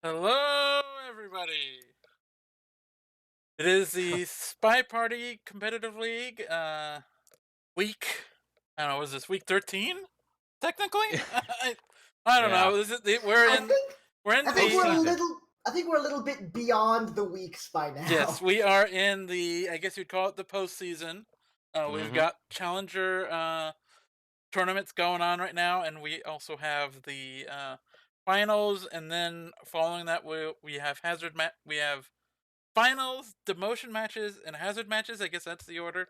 Hello, everybody. It is the Spy Party Competitive League week. I don't know. Was this week 13? Technically, I don't know. Yeah. Is it? We're I in. think We're in I think Post we're the. a season. little I think we're a little bit beyond the weeks by Yes, now. we are in the. I guess you'd call it the postseason. We've Mm-hmm. got challenger tournaments going on right now, and we also have the finals. And then following that, we have We have finals, demotion matches, and hazard matches. I guess that's the order.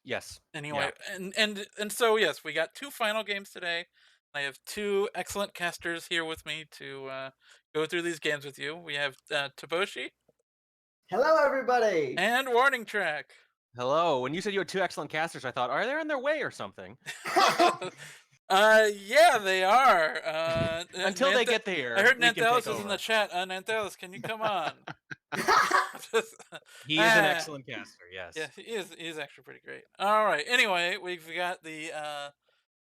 Yes. Yeah. Anyway, and so yes, we got two final games today. I have two excellent casters here with me to go through these games with you. We have Taboshi Hello, everybody. and Warning Track. Hello. When you said you had two excellent casters, I thought, are they on their way or something? Yeah, they are. Until they get I there, heard we can take Nanthelis is in the over. chat. Nanthelis, can you come on? He is an Ah, excellent caster. yeah, Yes. he is actually pretty great. All right. Anyway, we've got the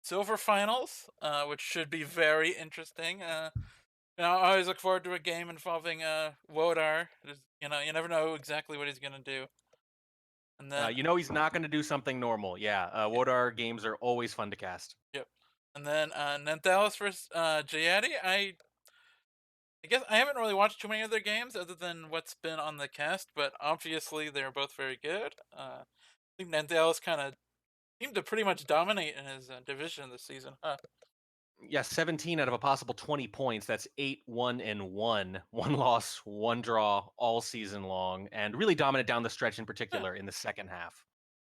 silver finals, which should be very interesting. I always look forward to a game involving Wodar. You never know exactly what he's gonna do. And then, He's not going to do something normal. Yeah. Wodar games are always fun to cast. yep. And then Nanthalis versus Jayati. I guess I haven't really watched too many of their games other than what's been on the cast, but obviously they're both very good. I think Nanthalis kind of seemed to pretty much dominate in his division this season. Huh? Yeah, 17 out of a possible 20 points. That's 8, 1, and 1. One loss, one draw all season long, and really dominant down the stretch in Yeah. particular in the second half.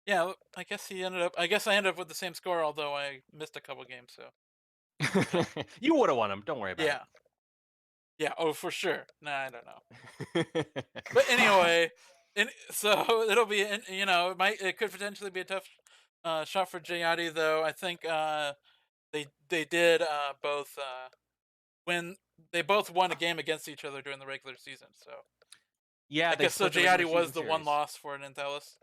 Yeah, I guess he ended up. I guess I ended up with the same score, although I missed a couple games. So You would have won him. Don't worry about yeah, yeah. Oh, for sure. Nah, I don't know. it. But anyway, so it'll be. It could potentially be a tough shot for Jayati, though. I think they did both win. They both won a game against each other during the regular season. So Yeah, I they guess so. split the regular Jayati was season the one series. loss for Nintelis.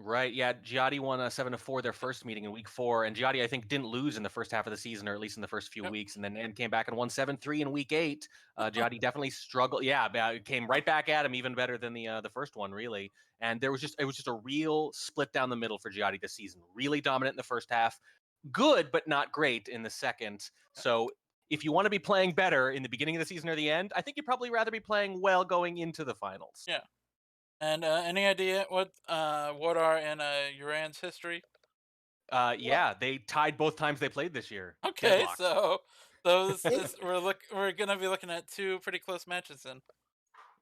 Right, yeah, Giotti won 7-4 their first meeting in week 4, and Giotti, I think, didn't lose in the first half of the season, or at least in the first few Yep. weeks, and then came back and won 7-3 in week 8. Giotti definitely struggled. Yeah, it came right back at him, even better than the first one, really. And it was just a real split down the middle for Giotti this season. Really dominant in the first half, good but not great in the second. So if you want to be playing better in the beginning of the season or the end, I think you'd probably rather be playing well going into the finals. Yeah. And any idea what are in YerAnd's history? Yeah, they tied both times they played this year. Okay, Deadlocked. so this, In- this we're gonna be looking at two pretty close matches then.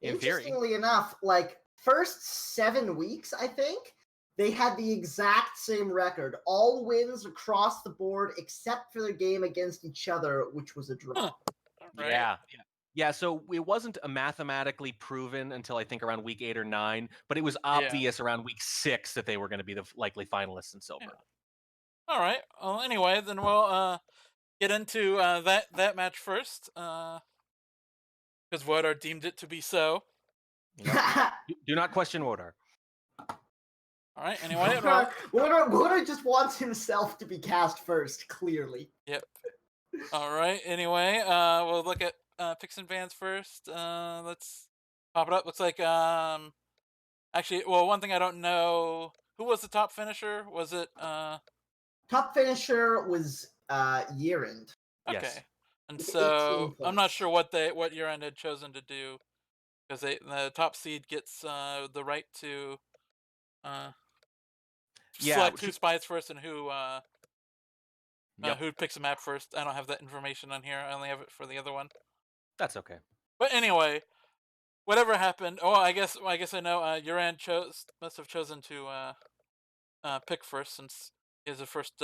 In theory. Interestingly enough, like first 7 weeks, I think they had the exact same record, all wins across the board except for their game against each other, which was a draw. Huh. All right. Yeah. So it wasn't mathematically proven until I think around week 8 or 9, but it was Yeah. obvious around week 6 that they were going to be the likely finalists in silver. Yeah. All right. Well, anyway, then we'll get into that match first, because Wodar deemed it to be so. Do not question Wodar. All right. Anyway, Wodar just wants himself to be cast first, clearly. yep. All right. Anyway, we'll look at picks and bans first. Let's pop it up. Looks like actually, well, one thing I don't know, who was the top finisher? Was it Top finisher was YerAnd. okay. Yes. And With so 18 I'm not points. sure what YerAnd had chosen to do, because the top seed gets the right to select who spies first and who picks a map first. I don't have that information on here. I only have it for the other one. That's okay. But anyway, whatever happened. Oh, I guess I know. YerAnd must have chosen to pick first, since he has the first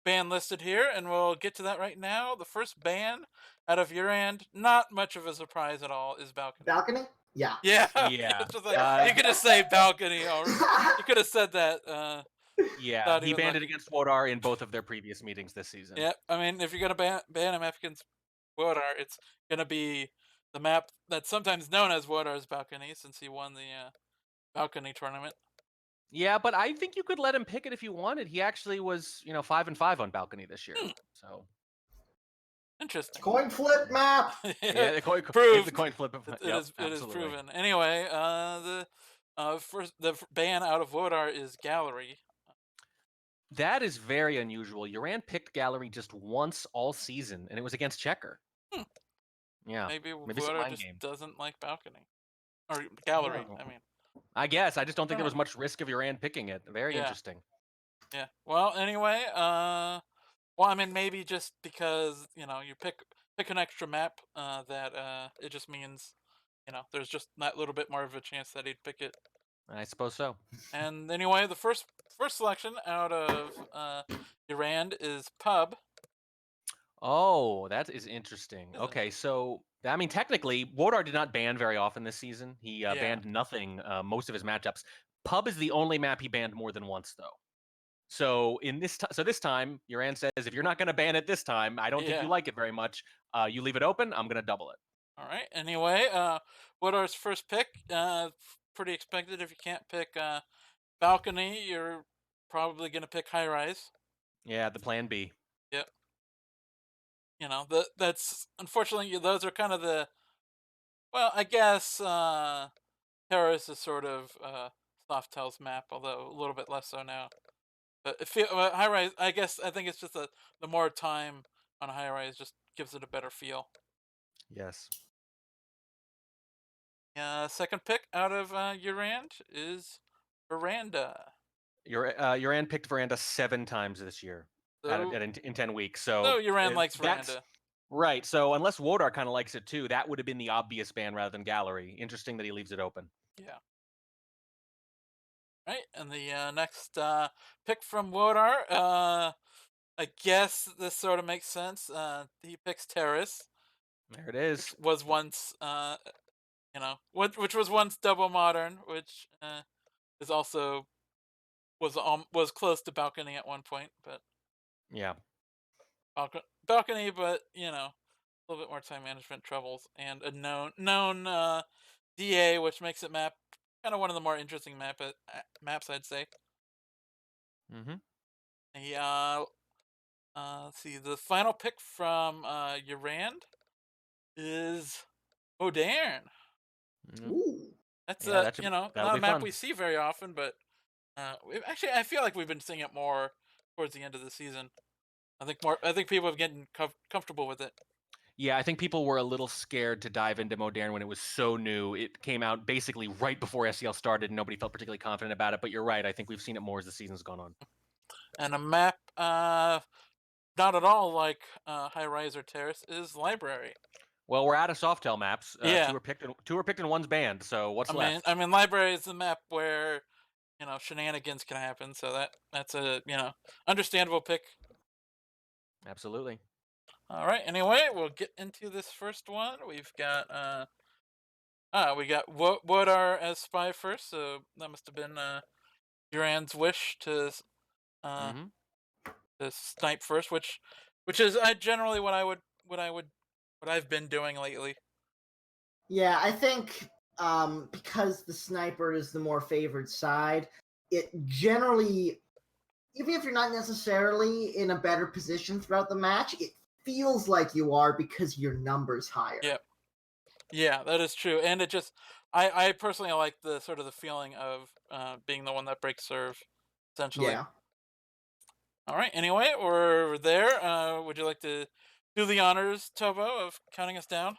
ban listed here, and we'll get to that right now. The first ban out of YerAnd, not much of a surprise at all, is balcony. Balcony? Yeah. Yeah. Yeah. It's just like, you could have said balcony, or you could have said that. Yeah, he banned it against Wodar in both of their previous meetings this season. Yeah, I mean, if you're gonna ban a map against Wodar, it's gonna be the map that's sometimes known as Wodar's balcony, since he won the balcony tournament. Yeah, but I think you could let him pick it if you wanted. He actually was, 5-5 on balcony this year. So Interesting. Coin flip map. Yeah, the coin, Proved. it's the coin flip. It Yep, is absolutely. proven. Anyway, the first ban out of Wodar is Gallery. That is very unusual. YerAnd picked Gallery just once all season, and it was against Checker. Hmm. Yeah. Maybe some Wodar mind just game. doesn't like Balcony. Or Gallery, Oh. I mean. I guess. I just don't think there Huh. was much risk of YerAnd picking it. Very Yeah. interesting. Yeah. Well, anyway, well, I mean, maybe just because you pick an extra map, that it just means, there's just that little bit more of a chance that he'd pick it. I suppose so. And anyway, the first selection out of YerAnd is Pub. Oh, that is interesting. Isn't Okay, it? so I mean, technically, Wodar did not ban very often this season. He Yeah. banned nothing most of his matchups. Pub is the only map he banned more than once, though. So this time, YerAnd says, if you're not going to ban it this time, I don't think Yeah. you like it very much. You leave it open. I'm going to double it. All right. Anyway, Wodar's first pick, pretty expected. If you can't pick Balcony, you're probably gonna pick High Rise. Yeah, the plan B. Yep. That's unfortunately those are kind of the. Well, I guess Terrace is sort of Softel's map, although a little bit less so now. But High Rise, I think it's just the more time on High Rise just gives it a better feel. Yes. Second pick out of YerAnd is Veranda. YerAnd picked Veranda 7 times this year in 10 weeks. So YerAnd likes Veranda. Right. So unless Wodar kind of likes it too, that would have been the obvious ban rather than Gallery. Interesting that he leaves it open. Yeah. Right, and the next pick from Wodar, I guess this sort of makes sense. He picks Terrace. There it is. Which was once, which was once double modern, which is also was close to Balcony at one point, but yeah, Balcony, but a little bit more time management troubles and a known DA, which makes it kind of one of the more interesting maps, I'd say. Mm-hmm. Let's see. The final pick from YerAnd is Wodar. Ooh. That's not a map we see very often, but I feel like we've been seeing it more towards the end of the season. I think people have gotten comfortable with it. Yeah, I think people were a little scared to dive into Modern when it was so new. It came out basically right before SEL started, and nobody felt particularly confident about it. But you're right. I think we've seen it more as the season's gone on. And a map, not at all like High Rise or Terrace, is Library. Well, we're out of Softel maps. Yeah. Two were picked and one's banned. So what's left? I mean, Library is the map where shenanigans can happen. So that's a understandable pick. Absolutely. All right. Anyway, we'll get into this first one. We've got Wodar as spy first, so that must have been YerAnd's wish to to snipe first, which is generally what I've been doing lately. Yeah, I think because the sniper is the more favored side, it generally, even if you're not necessarily in a better position throughout the match, it feels like you are because your number's higher. Yep. Yeah, that is true. And it just, I personally like the sort of the feeling of being the one that breaks serve, essentially. Yeah. All right. Anyway, we're there. Would you like to do the honors, Tobo, of counting us down?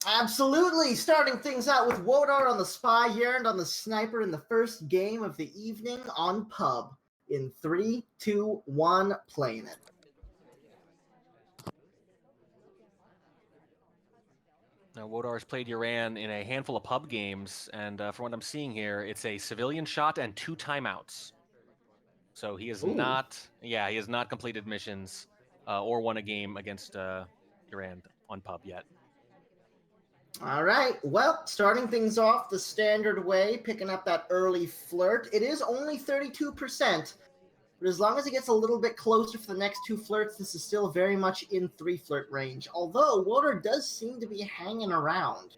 Absolutely. Starting things out with Wodar on the spy, YerAnd on the sniper in the first game of the evening on Pub. In 3, 2, 1, playing it. Now, Wodar has played YerAnd in a handful of pub games, and from what I'm seeing here, it's a civilian shot and 2 timeouts. So he has not completed missions or won a game against YerAnd on pub yet. All right. Well, starting things off the standard way, picking up that early flirt. It is only 32%. But as long as it gets a little bit closer for the next 2 flirts, this is still very much in 3 flirt range. Although, Wodar does seem to be hanging around.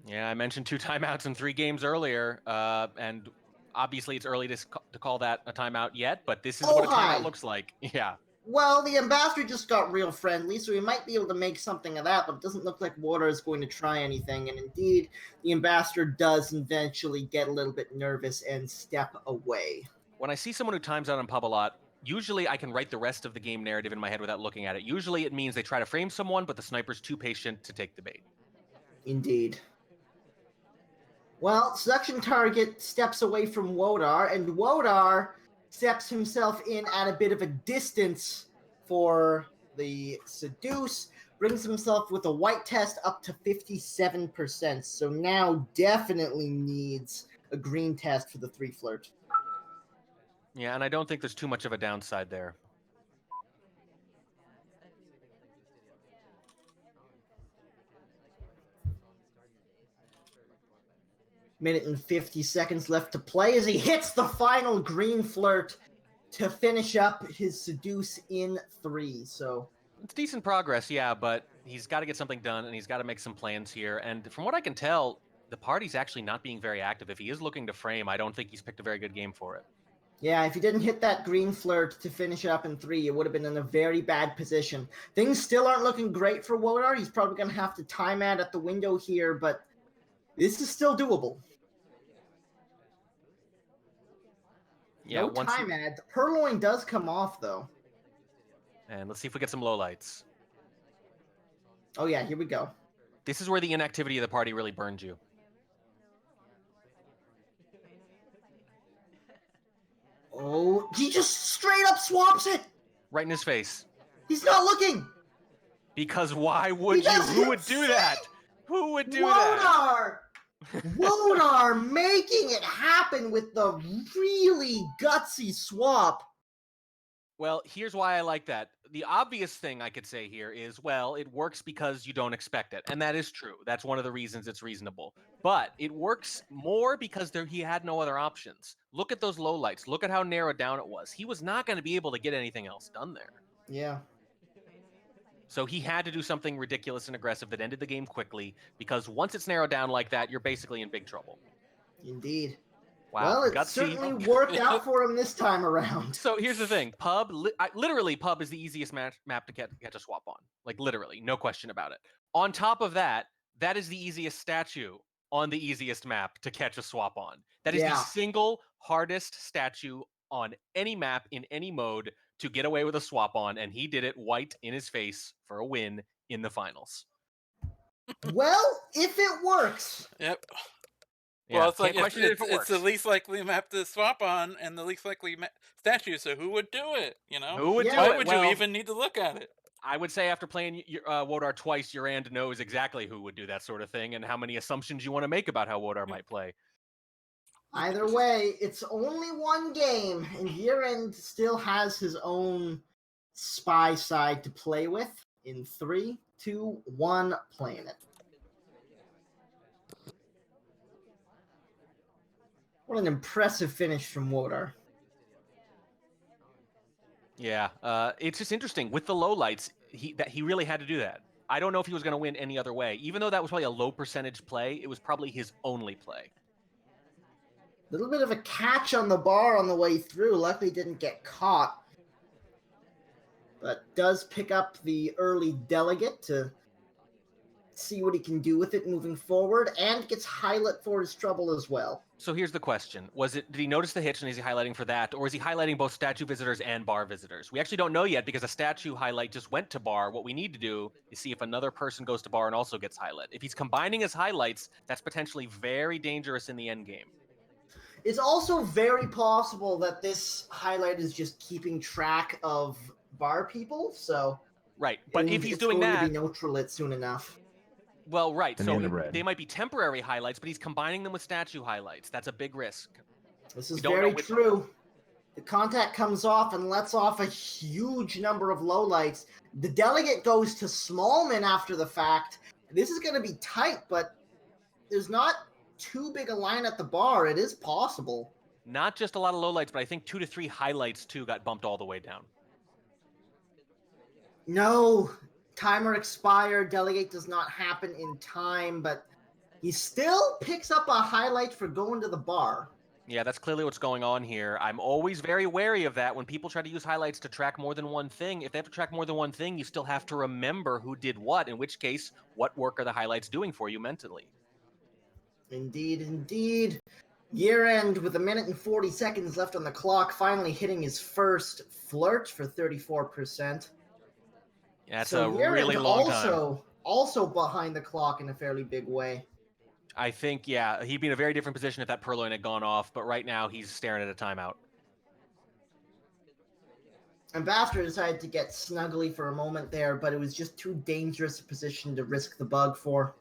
Yeah, I mentioned 2 timeouts in 3 games earlier, and obviously it's early to call that a timeout yet, but this is what a timeout looks like. Yeah. Well, the ambassador just got real friendly, so we might be able to make something of that, but it doesn't look like Wodar is going to try anything. And indeed, the ambassador does eventually get a little bit nervous and step away. When I see someone who times out on pub a lot, usually I can write the rest of the game narrative in my head without looking at it. Usually it means they try to frame someone, but the sniper's too patient to take the bait. Indeed. Well, seduction target steps away from Wodar, and Wodar steps himself in at a bit of a distance for the seduce, brings himself with a white test up to 57%, so now definitely needs a green test for the 3 flirt. Yeah, and I don't think there's too much of a downside there. Minute and 50 seconds left to play as he hits the final green flirt to finish up his seduce in 3. So it's decent progress, yeah, but he's got to get something done, and he's got to make some plans here. And from what I can tell, the party's actually not being very active. If he is looking to frame, I don't think he's picked a very good game for it. yeah, if he didn't hit that green flirt to finish up in 3, it would have been in a very bad position. Things still aren't looking great for Wodar. He's probably going to have to time out at the window here, but this is still doable. Yeah, no time ad. The purloin does come off, though. And let's see if we get some lowlights. Oh, yeah, here we go. This is where the inactivity of the party really burned you. Oh, he just straight up swaps it! Right in his face. He's not looking! Because why would you? Who would do that? Who would do that? Wodar making it happen with the really gutsy swap. Well, here's why I like that. The obvious thing I could say here is, well, it works because you don't expect it. And that is true. That's one of the reasons it's reasonable. But it works more because he had no other options. Look at those lowlights. Look at how narrowed down it was. He was not going to be able to get anything else done there. Yeah. So he had to do something ridiculous and aggressive that ended the game quickly, because once it's narrowed down like that, you're basically in big trouble. Indeed. Wow. Well, it certainly worked out for him this time around. So here's the thing. Pub, literally, Pub is the easiest map to catch a swap on. Like, literally, no question about it. On top of that, that is the easiest statue on the easiest map to catch a swap on. That is the single hardest statue on any map in any mode to get away with a swap on, and he did it white in his face for a win in the finals. Well, if it works. Yep. Yeah, well, it's like it's the least likely map to swap on and the least likely statue. So who would do it? You know, who would do it? Why would you even need to look at it? I would say after playing Wodar twice, YerAnd knows exactly who would do that sort of thing and how many assumptions you want to make about how Wodar might play. Either way, it's only one game, and YerAnd still has his own spy side to play with. In 3, 2, 1, playing it. What an impressive finish from Wodar. Yeah, it's just interesting. With the lowlights, he really had to do that. I don't know if he was going to win any other way. Even though that was probably a low percentage play, it was probably his only play. A little bit of a catch on the bar on the way through. Luckily didn't get caught. But does pick up the early delegate to see what he can do with it moving forward, and gets highlight for his trouble as well. So here's the question. Did he notice the hitch and is he highlighting for that? Or is he highlighting both statue visitors and bar visitors? We actually don't know yet because a statue highlight just went to bar. What we need to do is see if another person goes to bar and also gets highlight. If he's combining his highlights, that's potentially very dangerous in the end game. It's also very possible that this highlight is just keeping track of bar people, so... Right, but if he's doing that... It's going to be neutral it soon enough. Well, right, so they might be temporary highlights, but he's combining them with statue highlights. That's a big risk. This is very true. The contact comes off and lets off a huge number of lowlights. The delegate goes to Smallman after the fact. This is going to be tight, but there's not too big a line at the bar. It is possible. Not just a lot of lowlights, but I think 2 to 3 highlights, too, got bumped all the way down. No. Timer expired. Delegate does not happen in time, but he still picks up a highlight for going to the bar. Yeah, that's clearly what's going on here. I'm always very wary of that when people try to use highlights to track more than one thing. If they have to track more than one thing, you still have to remember who did what, in which case, what work are the highlights doing for you mentally? Indeed, indeed. YerAnd with 1 minute and 40 seconds left on the clock, finally hitting his first flirt for 34%. That's So a really YerAnd long time. also behind the clock in a fairly big way. I think, yeah, he'd be in a very different position if that purloin had gone off, but right now he's staring at a timeout. Ambassador decided to get snuggly for a moment there, but it was just too dangerous a position to risk the bug for.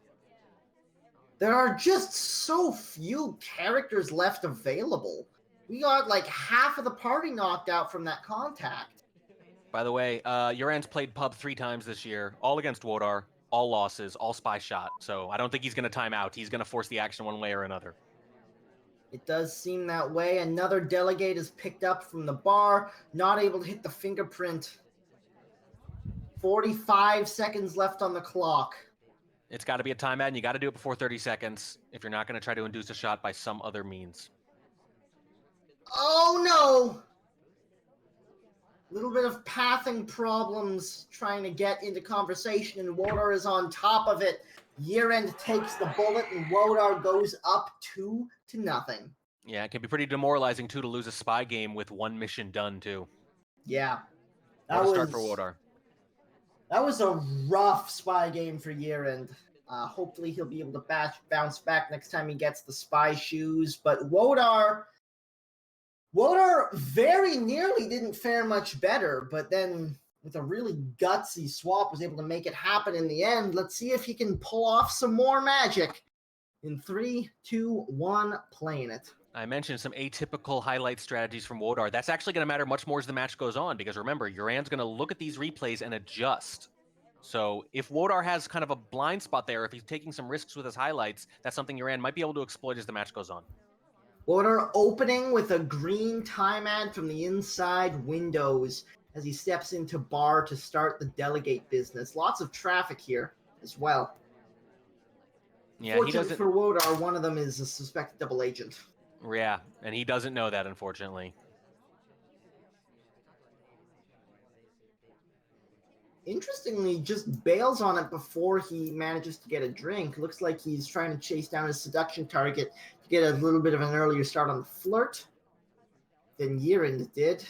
There are just so few characters left available. We got like half of the party knocked out from that contact. By the way, YerAnd's played pub 3 times this year, all against Wodar, all losses, all spy shot. So I don't think he's going to time out. He's going to force the action one way or another. It does seem that way. Another delegate is picked up from the bar, not able to hit the fingerprint. 45 seconds left on the clock. It's got to be a timeout, and you got to do it before 30 seconds if you're not going to try to induce a shot by some other means. Oh no! Little bit of pathing problems trying to get into conversation, and Wodar is on top of it. YerAnd takes the bullet, and Wodar goes up 2-0. Yeah, it can be pretty demoralizing, too, to lose a spy game with one mission done, too. Yeah. What a start for Wodar. That was a rough spy game for YerAnd. Hopefully he'll be able to bounce back next time he gets the spy shoes. But Wodar very nearly didn't fare much better, but then with a really gutsy swap was able to make it happen in the end. Let's see if he can pull off some more magic. In 3, 2, 1, playing it. I mentioned some atypical highlight strategies from Wodar. That's actually going to matter much more as the match goes on, because remember, YerAnd's going to look at these replays and adjust. So if Wodar has kind of a blind spot there, if he's taking some risks with his highlights, that's something YerAnd might be able to exploit as the match goes on. Wodar opening with a green time ad from the inside windows as he steps into bar to start the delegate business. Lots of traffic here as well. Yeah, Fortunately for Wodar, one of them is a suspected double agent. Yeah, and he doesn't know that, unfortunately. Interestingly, just bails on it before he manages to get a drink. Looks like he's trying to chase down his seduction target to get a little bit of an earlier start on the flirt than YerAnd did.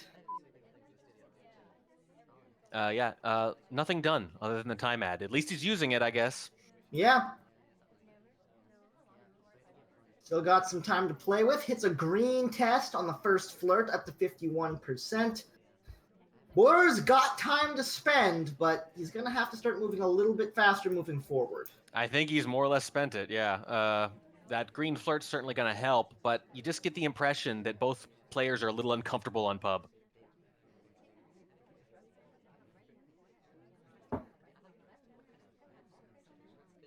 Nothing done other than the time ad. At least he's using it, I guess. Yeah. Still got some time to play with. Hits a green test on the first flirt up to 51%. Wodar's got time to spend, but he's going to have to start moving a little bit faster moving forward. I think he's more or less spent it, yeah. That green flirt's certainly going to help, but you just get the impression that both players are a little uncomfortable on pub.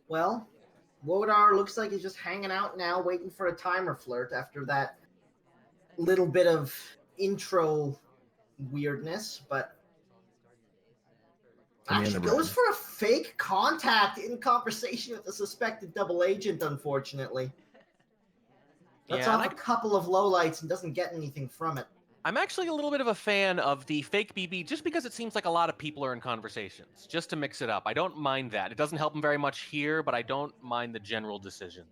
Well, Wodar looks like he's just hanging out now, waiting for a timer flirt after that little bit of intro weirdness, but actually goes for a fake contact in conversation with a suspected double agent, unfortunately. Lets off a couple of lowlights and doesn't get anything from it. I'm actually a little bit of a fan of the fake BB just because it seems like a lot of people are in conversations, just to mix it up. I don't mind that. It doesn't help him very much here, but I don't mind the general decision.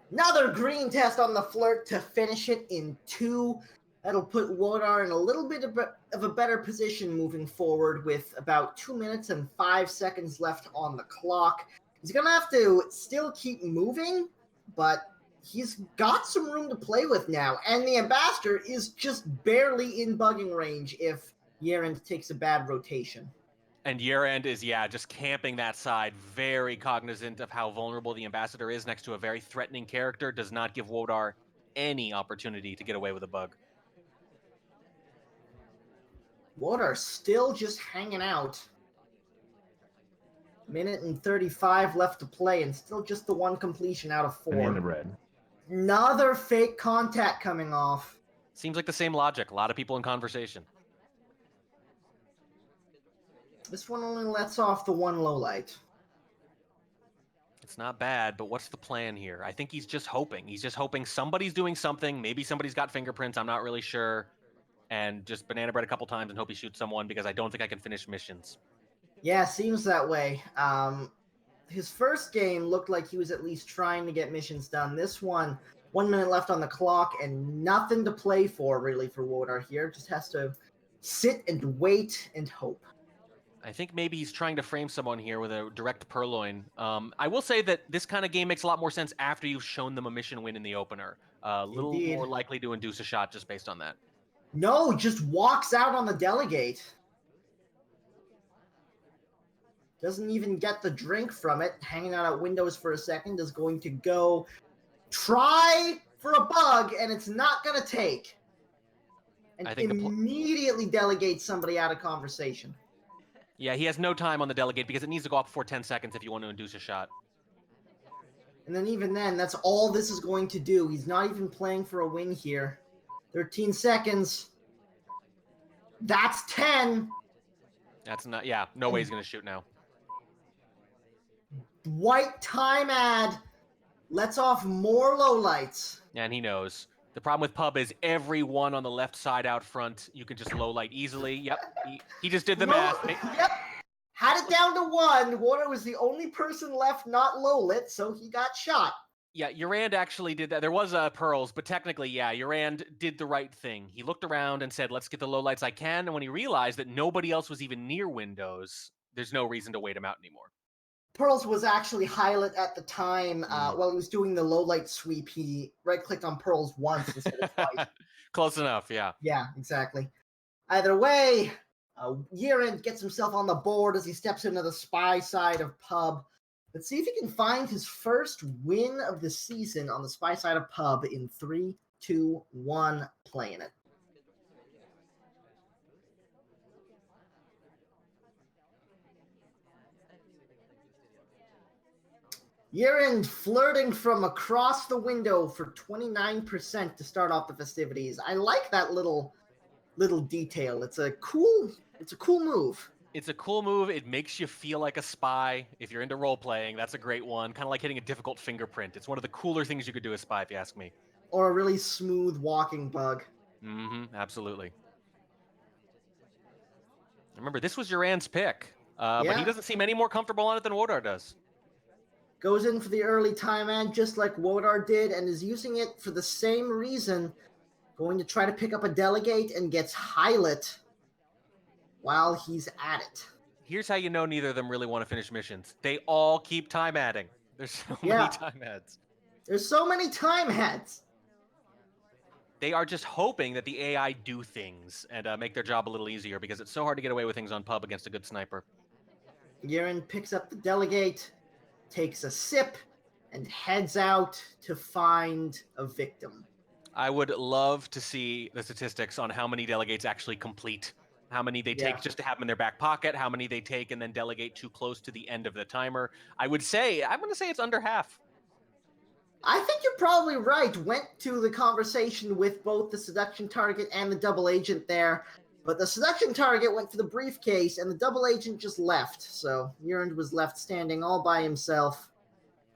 Another green test on the flirt to finish it in 2. That'll put Wodar in a little bit of a better position moving forward with about 2 minutes and 5 seconds left on the clock. He's going to have to still keep moving, but he's got some room to play with now, and the Ambassador is just barely in bugging range if YerAnd takes a bad rotation. And YerAnd is, just camping that side, very cognizant of how vulnerable the Ambassador is next to a very threatening character, does not give Wodar any opportunity to get away with a bug. Wodar still just hanging out. 1:35 left to play, and still just the one completion out of 4. Another fake contact coming off. Seems like the same logic. A lot of people in conversation. This one only lets off the one low light. It's not bad, but what's the plan here? I think he's just hoping. He's just hoping somebody's doing something. Maybe somebody's got fingerprints. I'm not really sure. And just banana bread a couple times and hope he shoots someone because I don't think I can finish missions. Yeah, seems that way. His first game looked like he was at least trying to get missions done. This one, 1 minute left on the clock and nothing to play for really for Wodar here. Just has to sit and wait and hope. I think maybe he's trying to frame someone here with a direct purloin. I will say that this kind of game makes a lot more sense after you've shown them a mission win in the opener. A little Indeed. more likely to induce a shot just based on that. No, just walks out on the delegate. Doesn't even get the drink from it. Hanging out at windows for a second is going to go try for a bug, and it's not going to take. And I think immediately delegates somebody out of conversation. Yeah, he has no time on the delegate because it needs to go up before 10 seconds if you want to induce a shot. And then even then, that's all this is going to do. He's not even playing for a win here. 13 seconds. That's 10. That's not, yeah, no way he's going to shoot now. White time ad lets off more lowlights. And he knows. The problem with pub is everyone on the left side out front, you can just low light easily. Yep, he just did the math. Yep. Had it down to 1. Wodar was the only person left not low lit, so he got shot. Yeah, YerAnd actually did that. There was pearls, but technically, yeah, YerAnd did the right thing. He looked around and said, let's get the low lights I can. And when he realized that nobody else was even near windows, there's no reason to wait him out anymore. Pearls was actually highlight at the time. While he was doing the low light sweep, he right-clicked on Pearls once instead of twice. Close enough, yeah. Yeah, exactly. Either way, YerAnd gets himself on the board as he steps into the spy side of pub. Let's see if he can find his first win of the season on the spy side of pub in 3, 2, 1, playing it. YerAnd flirting from across the window for 29% to start off the festivities. I like that little detail. It's a cool move. It's a cool move. It makes you feel like a spy. If you're into role playing, that's a great one. Kind of like hitting a difficult fingerprint. It's one of the cooler things you could do as spy, if you ask me. Or a really smooth walking bug. Mm-hmm. Absolutely. Remember, this was YerAnd's pick, but he doesn't seem any more comfortable on it than Wodar does. Goes in for the early time ad just like Wodar did and is using it for the same reason. Going to try to pick up a delegate and gets highlit while he's at it. Here's how you know neither of them really want to finish missions. They all keep time adding. There's so many time ads. There's so many time ads. They are just hoping that the AI do things and make their job a little easier because it's so hard to get away with things on pub against a good sniper. YerAnd picks up the delegate, takes a sip, and heads out to find a victim. I would love to see the statistics on how many delegates actually complete, how many they take just to have them in their back pocket, how many they take and then delegate too close to the end of the timer. I'm going to say it's under half. I think you're probably right. Went to the conversation with both the seduction target and the double agent there, but the seduction target went for the briefcase and the double agent just left. So YerAnd was left standing all by himself.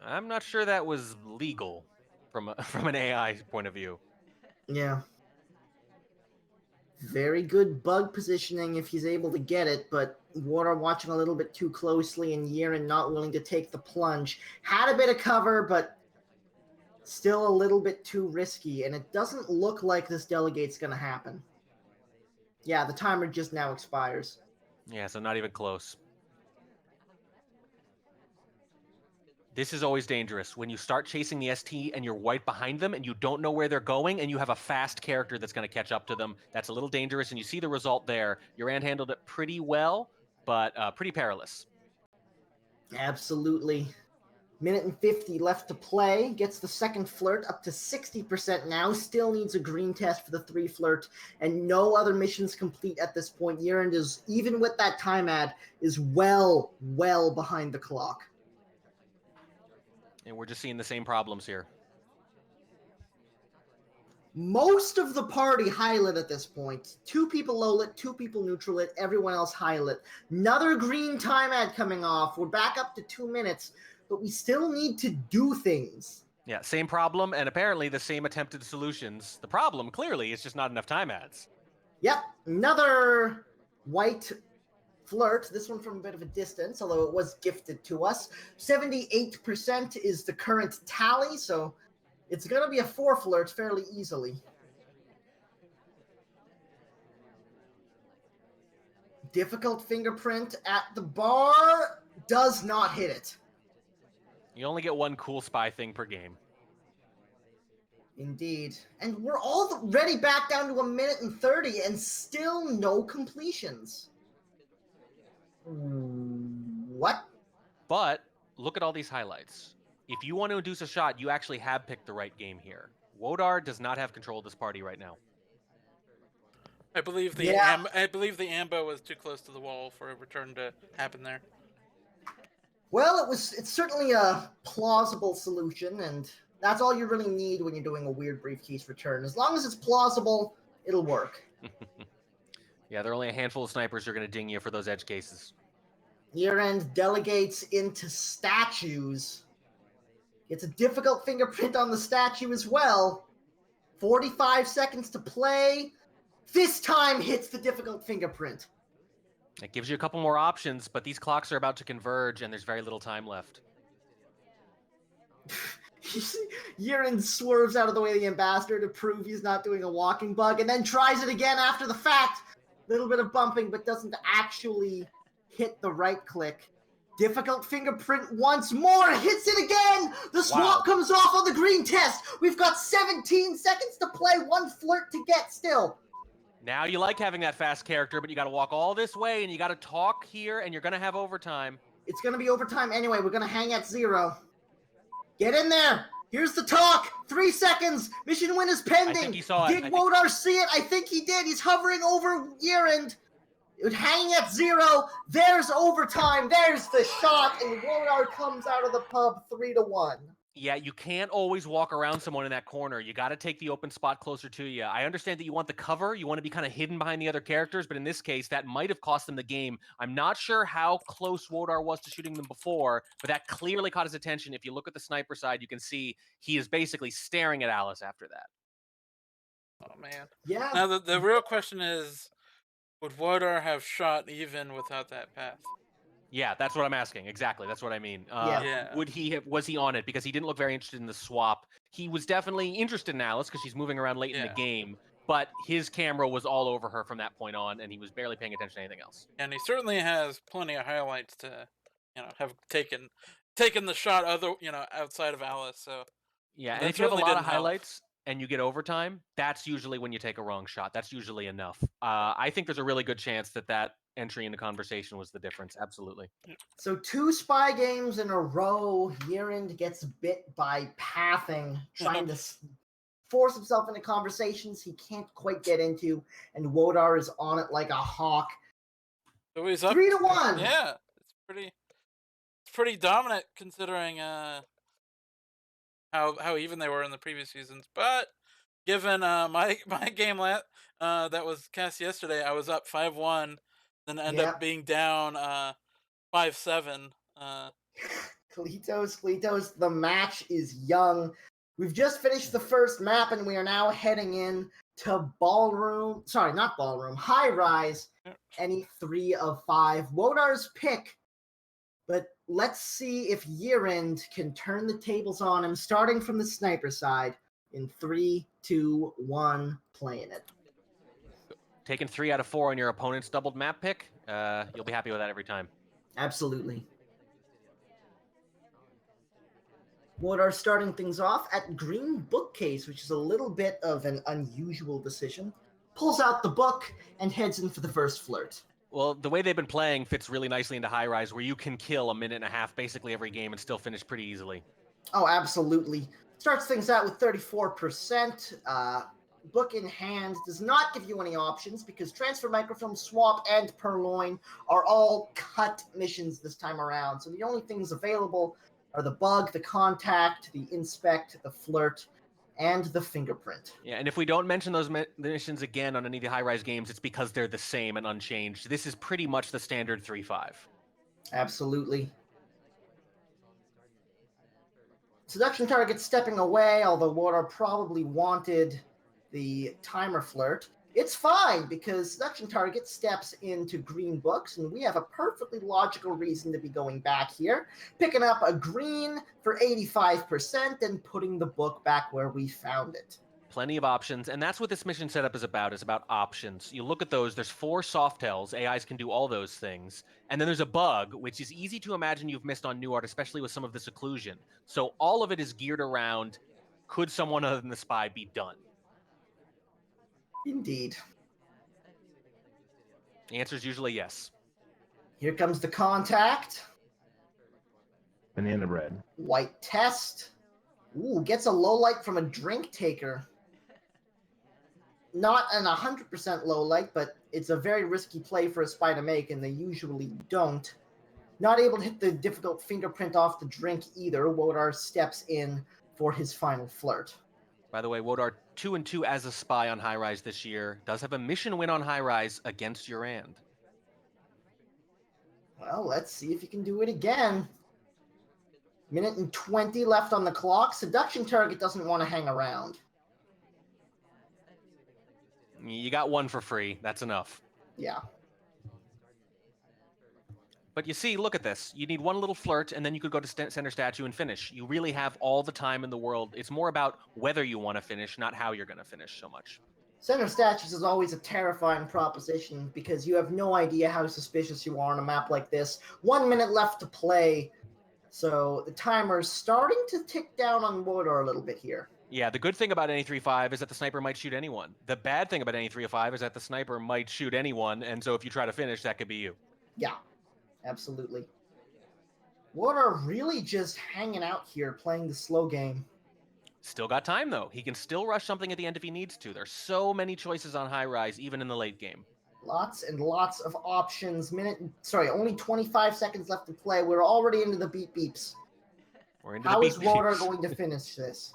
I'm not sure that was legal from an AI point of view. Yeah. Very good bug positioning if he's able to get it, but Wodar watching a little bit too closely and YerAnd not willing to take the plunge. Had a bit of cover, but still a little bit too risky, and it doesn't look like this delegate's going to happen. Yeah, the timer just now expires. Yeah, so not even close. This is always dangerous. When you start chasing the ST and you're white behind them and you don't know where they're going and you have a fast character that's going to catch up to them, that's a little dangerous, and you see the result there. YerAnd handled it pretty well, but pretty perilous. Absolutely. Minute and 50 left to play. Gets the second flirt up to 60% now. Still needs a green test for the 3 flirt. And no other missions complete at this point. YerAnd is, even with that time ad, is well behind the clock. And we're just seeing the same problems here. Most of the party high-lit at this point. 2 people low-lit, 2 people neutral-lit, everyone else high-lit. Another green time ad coming off. We're back up to 2 minutes. but we still need to do things. Yeah, same problem, and apparently the same attempted solutions. The problem, clearly, is just not enough time adds. Yep, another white flirt, this one from a bit of a distance, although it was gifted to us. 78% is the current tally, so it's going to be a 4 flirt fairly easily. Difficult fingerprint at the bar, does not hit it. You only get one cool spy thing per game. Indeed. And we're already back down to 1:30 and still no completions. What? But look at all these highlights. If you want to induce a shot, you actually have picked the right game here. Wodar does not have control of this party right now. I believe the ambo was too close to the wall for a return to happen there. Well, it's certainly a plausible solution, and that's all you really need when you're doing a weird briefcase return. As long as it's plausible, it'll work. Yeah, there are only a handful of snipers who are going to ding you for those edge cases. YerAnd delegates into statues. It's a difficult fingerprint on the statue as well. 45 seconds to play. This time hits the difficult fingerprint. It gives you a couple more options, but these clocks are about to converge, and there's very little time left. YerAnd swerves out of the way of the ambassador to prove he's not doing a walking bug, and then tries it again after the fact. Little bit of bumping, but doesn't actually hit the right click. Difficult fingerprint once more, hits it again! The swap comes off on the green test! We've got 17 seconds to play, 1 flirt to get still. Now you like having that fast character, but you got to walk all this way, and you got to talk here, and you're going to have overtime. It's going to be overtime anyway. We're going to hang at 0. Get in there! Here's the talk! 3 seconds! Mission win is pending! I think he saw it. Did Wodar see it? I think he did. He's hovering over YerAnd. Hanging at 0. There's overtime. There's the shot, and Wodar comes out of the pub 3-1. Yeah, you can't always walk around someone in that corner. You got to take the open spot closer to you. I understand that you want the cover. You want to be kind of hidden behind the other characters, but in this case, that might have cost them the game. I'm not sure how close Wodar was to shooting them before, but that clearly caught his attention. If you look at the sniper side, you can see he is basically staring at Alice after that. Oh, man. Yeah. Now, the real question is, would Wodar have shot even without that path? Yeah, that's what I'm asking. Exactly. That's what I mean. Yeah. Was he on it? Because he didn't look very interested in the swap. He was definitely interested in Alice because she's moving around late in the game, but his camera was all over her from that point on, and he was barely paying attention to anything else. And he certainly has plenty of highlights to, have taken the shot outside of Alice. So yeah, and if you have a lot of highlights and you get overtime, that's usually when you take a wrong shot. That's usually enough. I think there's a really good chance that entry into conversation was the difference. Absolutely. So 2 spy games in a row. YerAnd gets bit by pathing, trying to force himself into conversations he can't quite get into, and Wodar is on it like a hawk. So he's up 3-1. Yeah, it's pretty dominant considering how even they were in the previous seasons. But given my game that was cast yesterday, I was up 5-1. Then end up being down 5-7. Cletos, the match is young. We've just finished the first map, and we are now heading in to High Rise. Any 3 of 5. Wodar's pick. But let's see if YerAnd can turn the tables on him, starting from the sniper side in 3, 2, 1, playing it. Taking 3 out of 4 on your opponent's doubled map pick, you'll be happy with that every time. Absolutely. Wodar starting things off at green bookcase, which is a little bit of an unusual decision. Pulls out the book and heads in for the first flirt. Well, the way they've been playing fits really nicely into High Rise, where you can kill a minute and a half basically every game and still finish pretty easily. Oh, absolutely. Starts things out with 34%. Book in hand does not give you any options because transfer, microfilm, swap, and purloin are all cut missions this time around. So the only things available are the bug, the contact, the inspect, the flirt, and the fingerprint. Yeah, and if we don't mention those missions again on any of the high-rise games, it's because they're the same and unchanged. This is pretty much the standard 3-5. Absolutely. Seduction target stepping away, although Wodar probably wanted the timer flirt. It's fine, because Seduction target steps into green books, and we have a perfectly logical reason to be going back here, picking up a green for 85% and putting the book back where we found it. Plenty of options, and that's what this mission setup is about options. You look at those, there's 4 Softails, AIs can do all those things, and then there's a bug, which is easy to imagine you've missed on New Art, especially with some of this occlusion. So all of it is geared around, could someone other than the spy be done? Indeed. The answer is usually yes. Here comes the contact. Banana bread. White test. Ooh, gets a low light from a drink taker. Not an 100% low light, but it's a very risky play for a spy to make, and they usually don't. Not able to hit the difficult fingerprint off the drink either. Wodar steps in for his final flirt. By the way, Wodar 2-2 as a spy on High Rise this year. Does have a mission win on High Rise against YerAnd. Well, let's see if he can do it again. Minute and 20 left on the clock. Seduction target doesn't want to hang around. You got 1 for free. That's enough. Yeah. But you see, look at this. You need 1 little flirt, and then you could go to center statue and finish. You really have all the time in the world. It's more about whether you want to finish, not how you're going to finish so much. Center statues is always a terrifying proposition because you have no idea how suspicious you are on a map like this. 1 minute left to play, so the timer's starting to tick down on Wodar a little bit here. Yeah, the good thing about any 3-5 is that the sniper might shoot anyone. The bad thing about any 3-5 is that the sniper might shoot anyone, and so if you try to finish, that could be you. Yeah, absolutely. Wodar really just hanging out here, playing the slow game. Still got time, though. He can still rush something at the end if he needs to. There's so many choices on High Rise, even in the late game. Lots and lots of options. Only 25 seconds left to play. We're already into the beep beeps. We're into How the is beep Wodar beeps. going to finish this?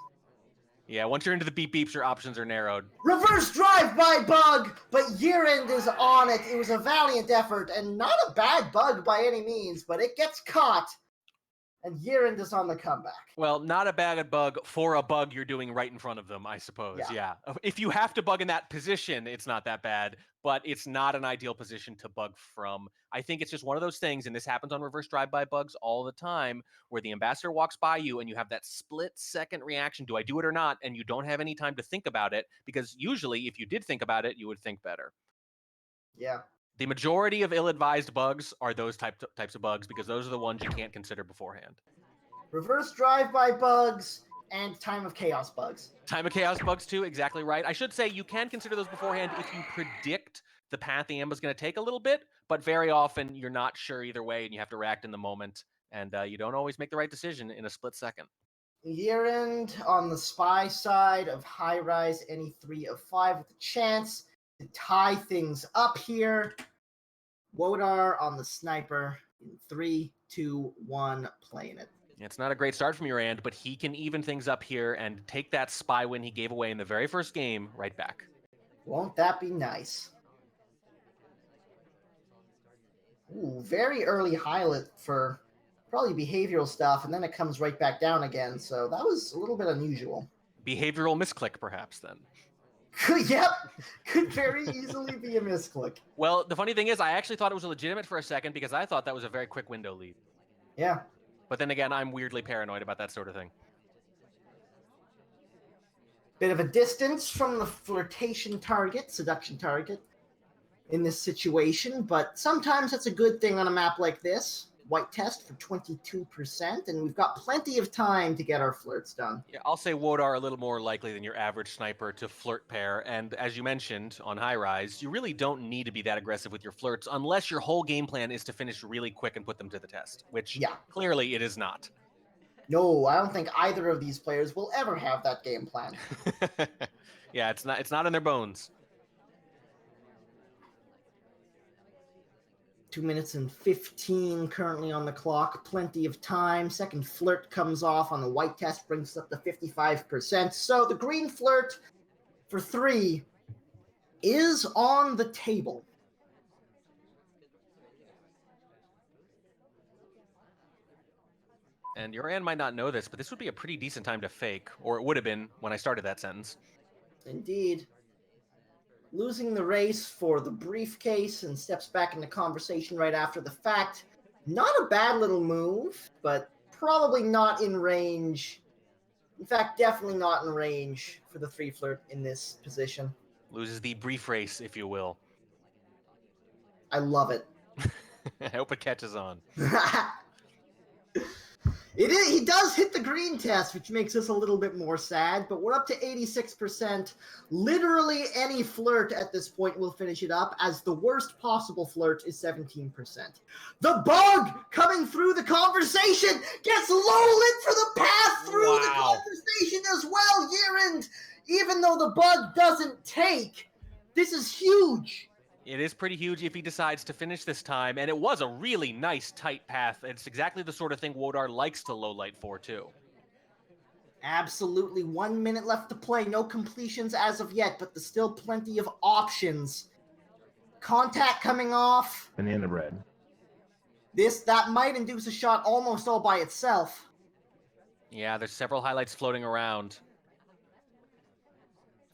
Yeah, once you're into the beep beeps, your options are narrowed. Reverse drive-by bug, but YerAnd is on it. It was a valiant effort, and not a bad bug by any means, but it gets caught, and YerAnd is on the comeback. Well, not a bad bug for a bug you're doing right in front of them, I suppose. Yeah. If you have to bug in that position, it's not that bad, but it's not an ideal position to bug from. I think it's just one of those things, and this happens on reverse drive-by bugs all the time, where the ambassador walks by you and you have that split-second reaction, do I do it or not? And you don't have any time to think about it, because usually if you did think about it, you would think better. Yeah. The majority of ill-advised bugs are those types of bugs, because those are the ones you can't consider beforehand. Reverse drive-by bugs and time of chaos bugs. Time of chaos bugs too, exactly right. I should say you can consider those beforehand if you predict the path the ambush is going to take a little bit, but very often you're not sure either way and you have to react in the moment, and you don't always make the right decision in a split second. YerAnd on the spy side of High Rise, any 3 of 5 with a chance to tie things up here. Wodar on the sniper in 3, 2, 1, playing it. It's not a great start from YerAnd, but he can even things up here and take that spy win he gave away in the very first game right back. Won't that be nice? Ooh, very early highlight for probably behavioral stuff, and then it comes right back down again, so that was a little bit unusual. Behavioral misclick, perhaps, then. Yep, could very easily be a misclick. Well, the funny thing is, I actually thought it was legitimate for a second because I thought that was a very quick window lead. Yeah. But then again, I'm weirdly paranoid about that sort of thing. Bit of a distance from the flirtation target, seduction target in this situation, but sometimes that's a good thing on a map like this. White test for 22%, and we've got plenty of time to get our flirts done. Yeah, I'll say Wodar a little more likely than your average sniper to flirt pair, and as you mentioned on High Rise, you really don't need to be that aggressive with your flirts unless your whole game plan is to finish really quick and put them to the test, which clearly it is not. No, I don't think either of these players will ever have that game plan. Yeah, it's not in their bones. 2 minutes and 15 currently on the clock. Plenty of time. Second flirt comes off on the white test, brings us up to 55%. So the green flirt for 3 is on the table. And YerAnd might not know this, but this would be a pretty decent time to fake, or it would have been when I started that sentence. Indeed. Losing the race for the briefcase and steps back into conversation right after the fact. Not a bad little move, but probably not in range. In fact, definitely not in range for the 3 flirt in this position. Loses the brief race, if you will. I love it. I hope it catches on. He does hit the green test, which makes us a little bit more sad, but we're up to 86%. Literally any flirt at this point will finish it up, as the worst possible flirt is 17%. The bug coming through the conversation gets low lit for the path through the conversation as well, YerAnd. Even though the bug doesn't take, this is huge. It is pretty huge if he decides to finish this time, and it was a really nice, tight path. It's exactly the sort of thing Wodar likes to low light for, too. Absolutely. 1 minute left to play. No completions as of yet, but there's still plenty of options. Contact coming off. Banana bread. That might induce a shot almost all by itself. Yeah, there's several highlights floating around.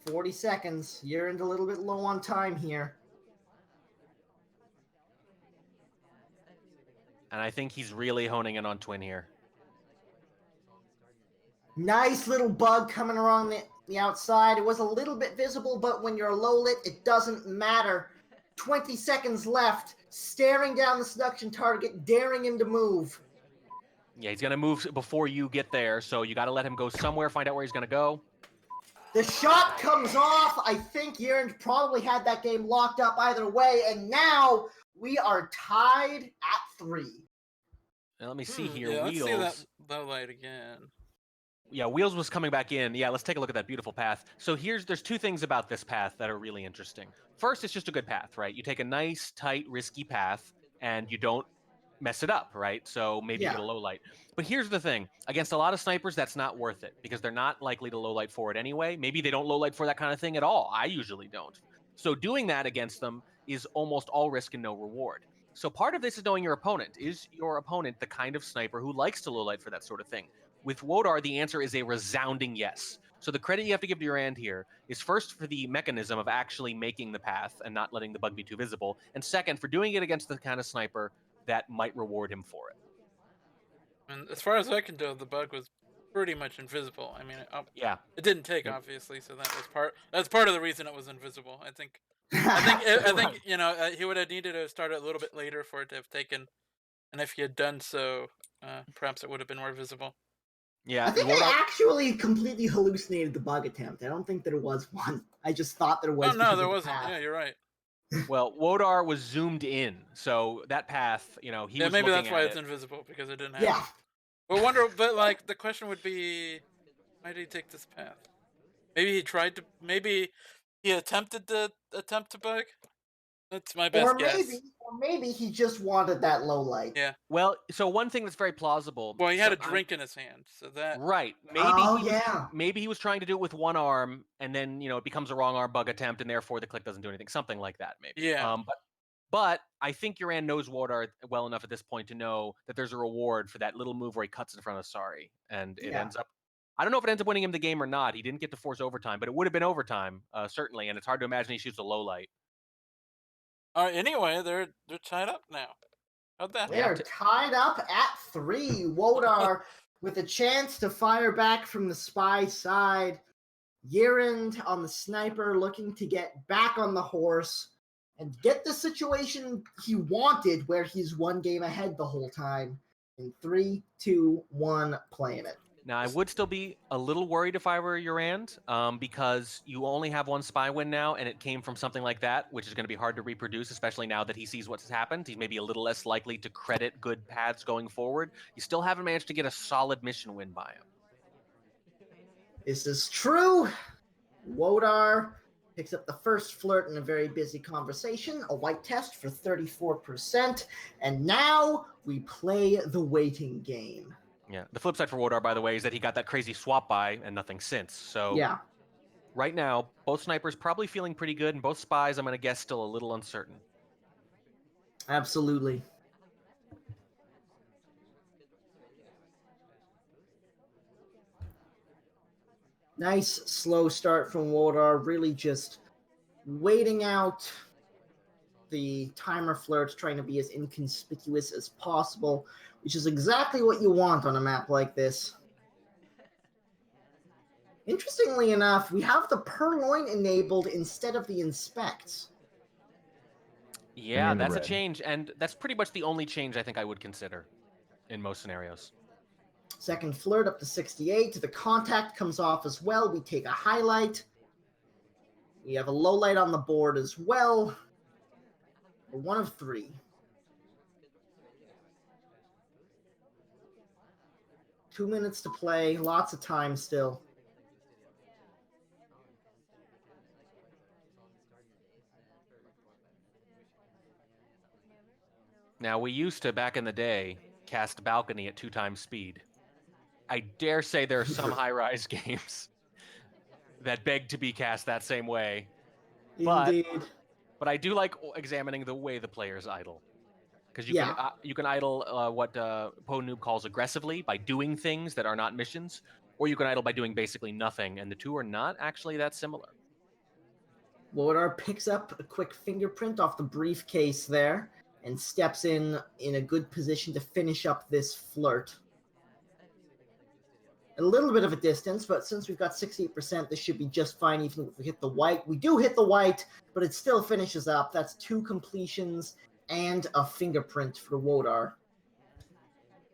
40 seconds. YerAnd a little bit low on time here. And I think he's really honing in on Twin here. Nice little bug coming around the outside. It was a little bit visible, but when you're low lit, it doesn't matter. 20 seconds left. Staring down the seduction target, daring him to move. Yeah, he's going to move before you get there, so you got to let him go somewhere, find out where he's going to go. The shot comes off. I think YerAnd probably had that game locked up either way, and now we are tied at 3. Now, let me see here. Yeah, Wheels. let's see that low light again. Yeah, Wheels was coming back in. Yeah, let's take a look at that beautiful path. So there's 2 things about this path that are really interesting. First, it's just a good path, right? You take a nice, tight, risky path, and you don't mess it up, right? So maybe you get a low light. But here's the thing. Against a lot of snipers, that's not worth it, because they're not likely to low light for it anyway. Maybe they don't low light for that kind of thing at all. I usually don't. So doing that against them is almost all risk and no reward. So part of this is knowing your opponent. Is your opponent the kind of sniper who likes to low light for that sort of thing? With Wodar, the answer is a resounding yes. So the credit you have to give to YerAnd here is first for the mechanism of actually making the path and not letting the bug be too visible, and second for doing it against the kind of sniper that might reward him for it. And as far as I can tell, the bug was pretty much invisible. I mean, Yeah, it didn't take, obviously, so that's part of the reason it was invisible. I think you know, he would have needed to start it a little bit later for it to have taken, and if he had done so, perhaps it would have been more visible. Yeah, I think I actually completely hallucinated the bug attempt. I don't think that it was one. I just thought that it was. Oh no, there wasn't. Yeah, you're right. Well, Wodar was zoomed in, so that path, you know, he was maybe looking that's why at it's it. invisible, because it didn't have. Yeah. But like the question would be, why did he take this path? Maybe he attempted to bug. That's my best guess. Or maybe he just wanted that low light. Yeah. Well, so one thing that's very plausible. Well, he had a drink in his hand, so that. Right. Maybe he was trying to do it with one arm, and then it becomes a wrong arm bug attempt, and therefore the click doesn't do anything. Something like that, maybe. Yeah. But I think YerAnd knows Wodar well enough at this point to know that there's a reward for that little move where he cuts in front of Sari, and it ends up. I don't know if it ends up winning him the game or not. He didn't get to force overtime, but it would have been overtime, certainly, and it's hard to imagine he shoots a low light. All right. Anyway, they're tied up now. How'd that happen? They're tied up at 3. Wodar with a chance to fire back from the spy side. YerAnd on the sniper, looking to get back on the horse and get the situation he wanted, where he's 1 game ahead the whole time. In 3, 2, 1, playing it. Now, I would still be a little worried if I were YerAnd, because you only have 1 spy win now, and it came from something like that, which is going to be hard to reproduce, especially now that he sees what's happened. He's maybe a little less likely to credit good paths going forward. You still haven't managed to get a solid mission win by him. This is true. Wodar picks up the first flirt in a very busy conversation, a white test for 34%, and now we play the waiting game. Yeah. The flip side for Wodar, by the way, is that he got that crazy swap by and nothing since. So yeah, right now, both snipers probably feeling pretty good, and both spies, I'm going to guess, still a little uncertain. Absolutely. Nice slow start from Wodar, really just waiting out the timer flirt, trying to be as inconspicuous as possible, which is exactly what you want on a map like this. Interestingly enough, we have the Purloin enabled instead of the Inspects. Yeah, in the that's a red. change, and that's pretty much the only change I think I would consider in most scenarios. Second flirt up to 68. The contact comes off as well. We take a highlight. We have a low light on the board as well. We're 1 of 3. Two minutes to play. Lots of time still. Now, we used to, back in the day, cast Balcony at 2 times speed. I dare say there are some high-rise games that beg to be cast that same way. Indeed. But I do like examining the way the players idle. Because you Yeah. can idle what Po Noob calls aggressively by doing things that are not missions, or you can idle by doing basically nothing, and the two are not actually that similar. Wodar picks up a quick fingerprint off the briefcase there and steps in a good position to finish up this flirt. A little bit of a distance, but since we've got 68%, this should be just fine even if we hit the white. We do hit the white, but it still finishes up. That's 2 completions and a fingerprint for Wodar.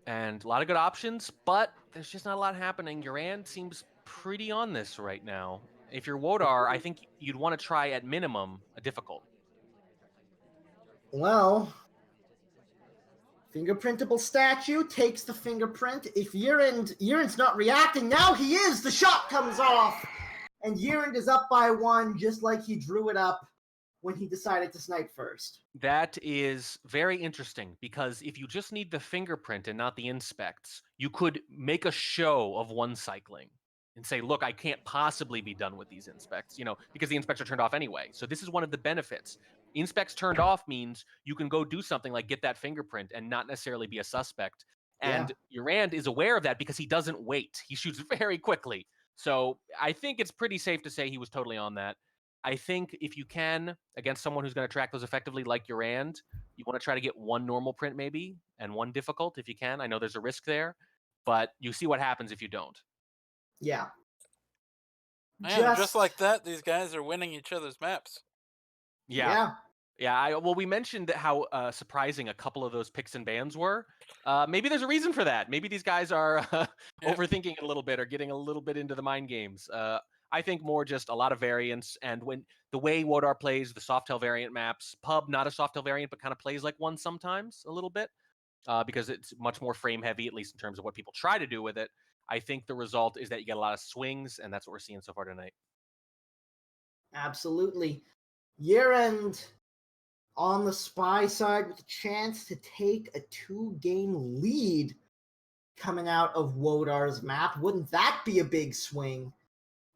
And a lot of good options, but there's just not a lot happening. YerAnd seems pretty on this right now. If you're Wodar, I think you'd want to try at minimum a difficult. Well, fingerprintable statue takes the fingerprint. If YerAnd's not reacting, now he is! The shot comes off! And YerAnd is up by 1, just like he drew it up when he decided to snipe first. That is very interesting, because if you just need the fingerprint and not the inspects, you could make a show of one cycling and say, look, I can't possibly be done with these inspects, because the inspects are turned off anyway. So this is one of the benefits. Inspects turned off means you can go do something like get that fingerprint and not necessarily be a suspect. And YerAnd is aware of that because he doesn't wait. He shoots very quickly. So I think it's pretty safe to say he was totally on that. I think if you can, against someone who's going to track those effectively like YerAnd, you want to try to get 1 normal print maybe and 1 difficult if you can. I know there's a risk there, but you see what happens if you don't. Yeah. Man, just like that, these guys are winning each other's maps. Yeah. Well, we mentioned how surprising a couple of those picks and bans were. Maybe there's a reason for that. Maybe these guys are overthinking it a little bit or getting a little bit into the mind games. I think more just a lot of variance, and when the way Wodar plays the Softail variant maps, Pub not a Softail variant, but kind of plays like one sometimes a little bit, because it's much more frame heavy, at least in terms of what people try to do with it. I think the result is that you get a lot of swings, and that's what we're seeing so far tonight. Absolutely. YerAnd on the spy side with a chance to take a 2-game lead coming out of Wodar's map. Wouldn't that be a big swing?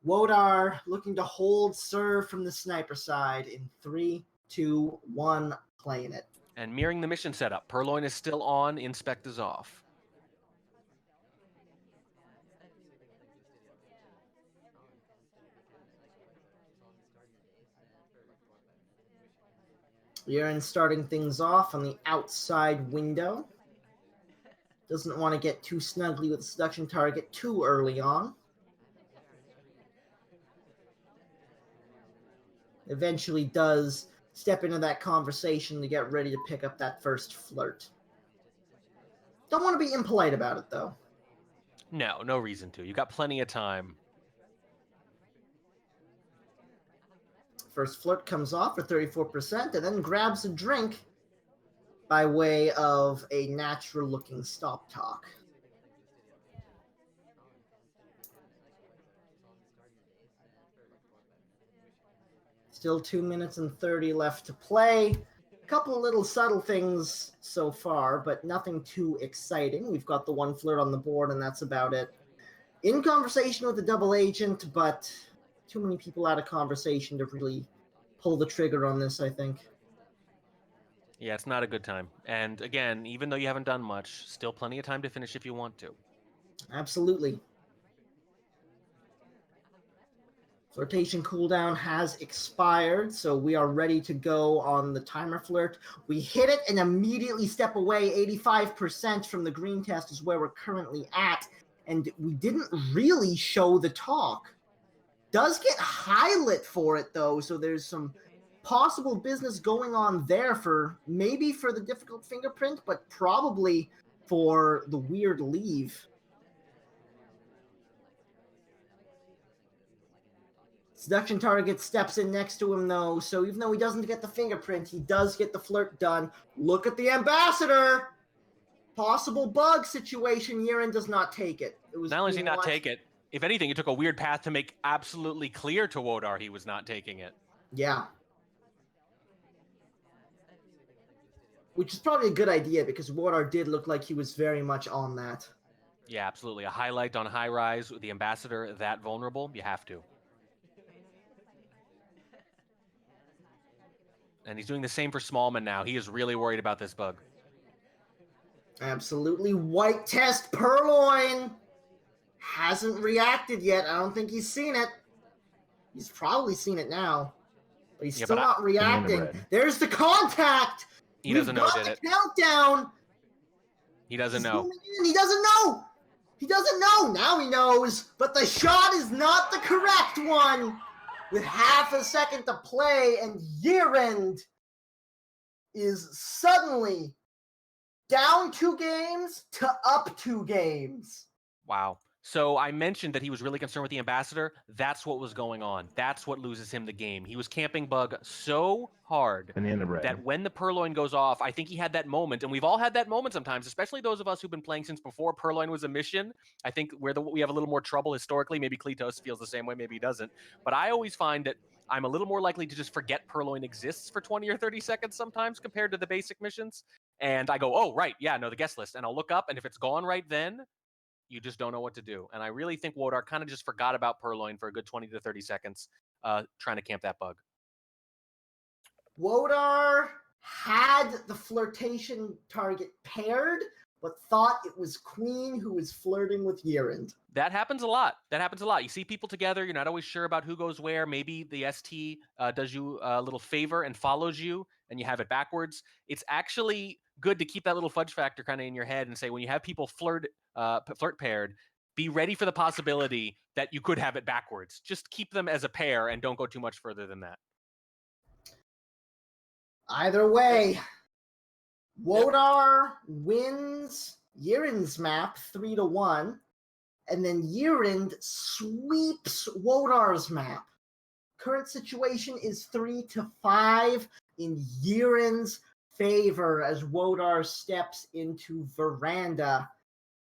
Wodar looking to hold serve from the sniper side in 3, 2, 1, playing it. And mirroring the mission setup. Purloin is still on, Inspect is off. YerAnd starting things off on the outside window. Doesn't want to get too snugly with the seduction target too early on. Eventually does step into that conversation to get ready to pick up that first flirt. Don't want to be impolite about it, though. No reason to. You got plenty of time. First flirt comes off for 34% and then grabs a drink by way of a natural-looking stop talk. Still 2 minutes and 30 left to play. A couple of little subtle things so far, but nothing too exciting. We've got the 1 flirt on the board, and that's about it. In conversation with the double agent, but too many people out of conversation to really pull the trigger on this, I think. Yeah, it's not a good time. And again, even though you haven't done much, still plenty of time to finish if you want to. Absolutely. Flirtation cooldown has expired, so we are ready to go on the timer flirt. We hit it and immediately step away. 85% from the green test is where we're currently at, and we didn't really show the talk. Does get highlight for it, though, so there's some possible business going on there for maybe for the difficult fingerprint, but probably for the weird leave. Seduction target steps in next to him, though, so even though he doesn't get the fingerprint, he does get the flirt done. Look at the ambassador! Possible bug situation. YerAnd does not take it. It was not only does he not take it, if anything, it took a weird path to make absolutely clear to Wodar he was not taking it. Yeah. Which is probably a good idea, because Wodar did look like he was very much on that. Yeah, absolutely. A highlight on high rise with the ambassador that vulnerable, you have to. And he's doing the same for Smallman now. He is really worried about this bug. Absolutely. White test Purloin hasn't reacted yet. I don't think he's seen it. He's probably seen it now. But he's still not reacting. There's the contact! He doesn't know, did it? Countdown! He doesn't know. He doesn't know! He doesn't know! Now he knows! But the shot is not the correct one! With half a second to play, and YerAnd is suddenly down 2 games to up 2 games. Wow. So I mentioned that he was really concerned with the ambassador. That's what was going on. That's what loses him the game. He was camping bug so hard that when the Purloin goes off, I think he had that moment, and we've all had that moment sometimes, especially those of us who've been playing since before Purloin was a mission. I think we have a little more trouble historically. Maybe Kletos feels the same way, maybe he doesn't. But I always find that I'm a little more likely to just forget Purloin exists for 20 or 30 seconds sometimes compared to the basic missions. And I go, oh, right, yeah, no, the guest list. And I'll look up, and if it's gone right then, you just don't know what to do. And I really think Wodar kind of just forgot about Purloin for a good 20 to 30 seconds trying to camp that bug. Wodar had the flirtation target paired, but thought it was Queen who was flirting with YerAnd. That happens a lot. You see people together. You're not always sure about who goes where. Maybe the ST does you a little favor and follows you, and you have it backwards. It's actually good to keep that little fudge factor kind of in your head and say, when you have people flirt paired, be ready for the possibility that you could have it backwards. Just keep them as a pair and don't go too much further than that. Either way, Wodar wins YerAnd's map 3-1, and then YerAnd sweeps Wodar's map. Current situation is 3-5 in YerAnd's favor as Wodar steps into Veranda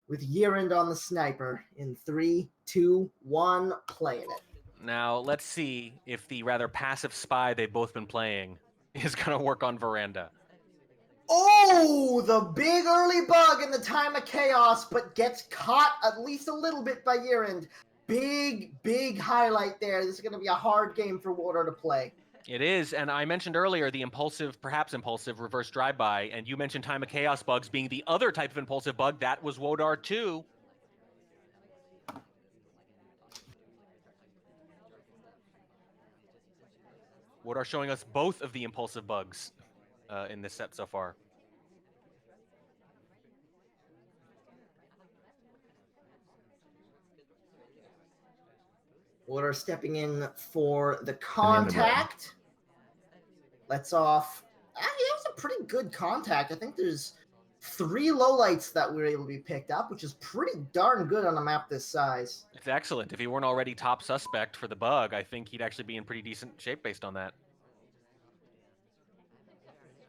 with YerAnd on the sniper in 3, 2, 1, playing it. Now, let's see if the rather passive spy they've both been playing is going to work on Veranda. Oh, the big early bug in the time of chaos, but gets caught at least a little bit by YerAnd. Big highlight there. This is going to be a hard game for Wodar to play. It is, and I mentioned earlier the perhaps impulsive reverse drive-by, and you mentioned time of chaos bugs being the other type of impulsive bug. That was Wodar too. Wodar showing us both of the impulsive bugs in this set so far. Wodar stepping in for the contact. Lets off. That was a pretty good contact. I think there's 3 lowlights that were able to be picked up, which is pretty darn good on a map this size. It's excellent. If he weren't already top suspect for the bug, I think he'd actually be in pretty decent shape based on that.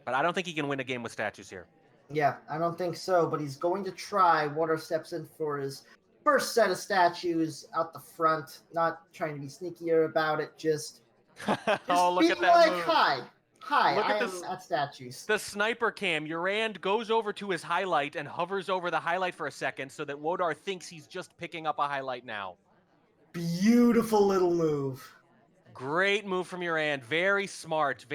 But I don't think he can win a game with statues here. Yeah, I don't think so, but he's going to try. Wodar steps in for his first set of statues out the front, not trying to be sneakier about it, just oh, look being at that like, move. Hi, look I at am at statues. The sniper cam. YerAnd goes over to his highlight and hovers over the highlight for a second so that Wodar thinks he's just picking up a highlight now. Beautiful little move. Great move from YerAnd. Very smart